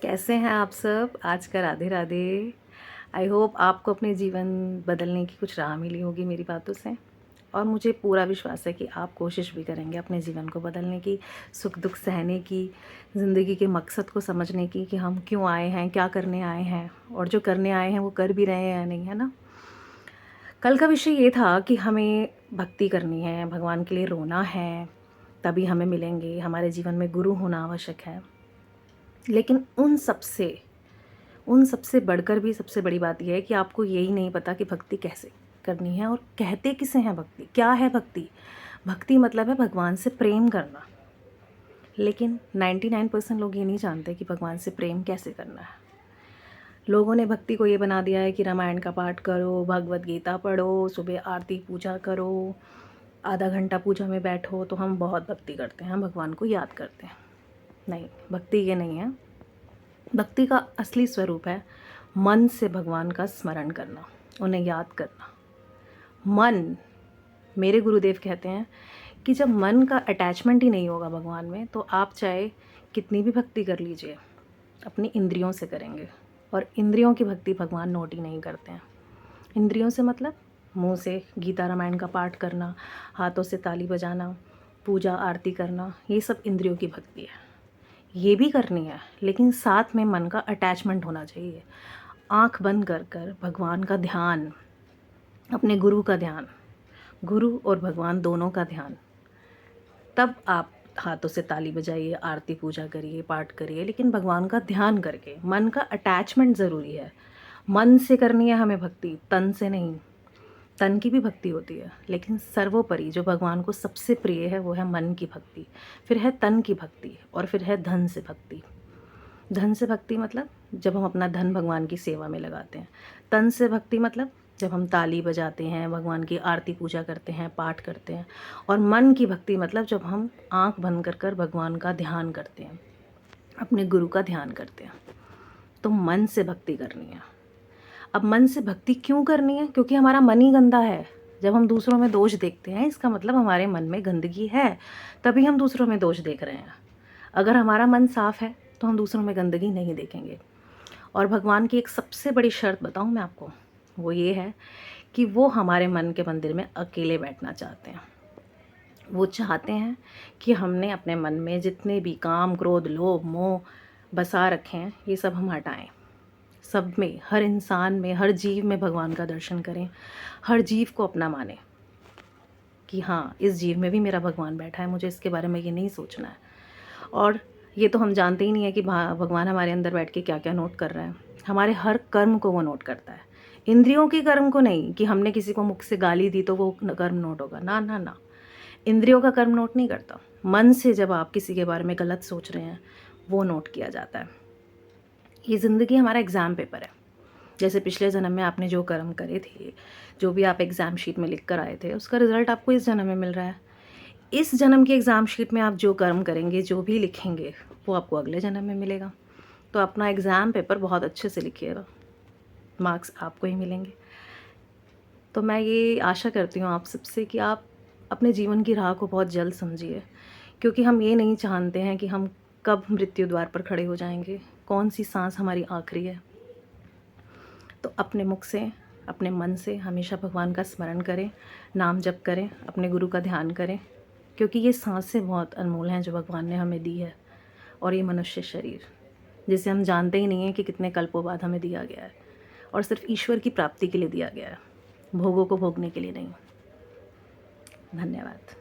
कैसे हैं आप सब? आज का राधे राधे। आई होप आपको अपने जीवन बदलने की कुछ राह मिली होगी मेरी बातों से, और मुझे पूरा विश्वास है कि आप कोशिश भी करेंगे अपने जीवन को बदलने की, सुख दुख सहने की, ज़िंदगी के मकसद को समझने की कि हम क्यों आए हैं, क्या करने आए हैं, और जो करने आए हैं वो कर भी रहे हैं या नहीं, है ना। कल का विषय ये था कि हमें भक्ति करनी है, भगवान के लिए रोना है, तभी हमें मिलेंगे, हमारे जीवन में गुरु होना आवश्यक है। लेकिन उन सबसे बढ़कर भी सबसे बड़ी बात यह है कि आपको यही नहीं पता कि भक्ति कैसे करनी है, और कहते किसे हैं भक्ति, क्या है भक्ति। भक्ति मतलब है भगवान से प्रेम करना। लेकिन 99% लोग ये नहीं जानते कि भगवान से प्रेम कैसे करना है। लोगों ने भक्ति को ये बना दिया है कि रामायण का पाठ करो, भगवत गीता पढ़ो, सुबह आरती पूजा करो, आधा घंटा पूजा में बैठो तो हम बहुत भक्ति करते हैं, हम भगवान को याद करते हैं। नहीं, भक्ति ये नहीं है। भक्ति का असली स्वरूप है मन से भगवान का स्मरण करना, उन्हें याद करना। मन, मेरे गुरुदेव कहते हैं कि जब मन का अटैचमेंट ही नहीं होगा भगवान में, तो आप चाहे कितनी भी भक्ति कर लीजिए, अपनी इंद्रियों से करेंगे, और इंद्रियों की भक्ति भगवान नोट ही नहीं करते हैं। इंद्रियों से मतलब मुंह से गीता रामायण का पाठ करना, हाथों से ताली बजाना, पूजा आरती करना, ये सब इंद्रियों की भक्ति है। ये भी करनी है, लेकिन साथ में मन का अटैचमेंट होना चाहिए। आँख बंद कर कर भगवान का ध्यान, अपने गुरु का ध्यान, गुरु और भगवान दोनों का ध्यान, तब आप हाथों से ताली बजाइए, आरती पूजा करिए, पाठ करिए, लेकिन भगवान का ध्यान करके। मन का अटैचमेंट ज़रूरी है। मन से करनी है हमें भक्ति, तन से नहीं। तन की भी भक्ति होती है, लेकिन सर्वोपरि जो भगवान को सबसे प्रिय है वो है मन की भक्ति, फिर है तन की भक्ति, और फिर है धन से भक्ति। धन से भक्ति मतलब जब हम अपना धन भगवान की सेवा में लगाते हैं। तन से भक्ति मतलब जब हम ताली बजाते हैं, भगवान की आरती पूजा करते हैं, पाठ करते हैं। और मन की भक्ति मतलब जब हम आँख बंद कर कर भगवान का ध्यान करते हैं, अपने गुरु का ध्यान करते हैं। तो मन से भक्ति करनी है। अब मन से भक्ति क्यों करनी है? क्योंकि हमारा मन ही गंदा है। जब हम दूसरों में दोष देखते हैं, इसका मतलब हमारे मन में गंदगी है, तभी हम दूसरों में दोष देख रहे हैं। अगर हमारा मन साफ़ है तो हम दूसरों में गंदगी नहीं देखेंगे। और भगवान की एक सबसे बड़ी शर्त बताऊं मैं आपको, वो ये है कि वो हमारे मन के मंदिर में अकेले बैठना चाहते हैं। वो चाहते हैं कि हमने अपने मन में जितने भी काम, क्रोध, लोभ, मोह बसा रखे हैं, ये सब हम हटाएं। सब में, हर इंसान में, हर जीव में भगवान का दर्शन करें। हर जीव को अपना माने कि हाँ, इस जीव में भी मेरा भगवान बैठा है, मुझे इसके बारे में ये नहीं सोचना है। और ये तो हम जानते ही नहीं है कि भगवान हमारे अंदर बैठ के क्या क्या नोट कर रहा है। हमारे हर कर्म को वो नोट करता है, इंद्रियों के कर्म को नहीं कि हमने किसी को मुख से गाली दी तो वो कर्म नोट होगा। ना ना ना, इंद्रियों का कर्म नोट नहीं करता। मन से जब आप किसी के बारे में गलत सोच रहे हैं, वो नोट किया जाता है। ये ज़िंदगी हमारा एग्ज़ाम पेपर है। जैसे पिछले जन्म में आपने जो कर्म करे थे, जो भी आप एग्ज़ाम शीट में लिख कर आए थे, उसका रिज़ल्ट आपको इस जन्म में मिल रहा है। इस जन्म की एग्ज़ाम शीट में आप जो कर्म करेंगे, जो भी लिखेंगे, वो आपको अगले जन्म में मिलेगा। तो अपना एग्ज़ाम पेपर बहुत अच्छे से लिखिएगा, मार्क्स आपको ही मिलेंगे। तो मैं ये आशा करती हूँ आप सबसे कि आप अपने जीवन की राह को बहुत जल्द समझिए, क्योंकि हम ये नहीं जानते हैं कि हम कब मृत्यु द्वार पर खड़े हो जाएंगे, कौन सी सांस हमारी आखिरी है। तो अपने मुख से, अपने मन से हमेशा भगवान का स्मरण करें, नाम जप करें, अपने गुरु का ध्यान करें, क्योंकि ये सांसें बहुत अनमोल हैं जो भगवान ने हमें दी है। और ये मनुष्य शरीर, जिसे हम जानते ही नहीं हैं कि कितने कल्पों बाद हमें दिया गया है, और सिर्फ ईश्वर की प्राप्ति के लिए दिया गया है, भोगों को भोगने के लिए नहीं। धन्यवाद।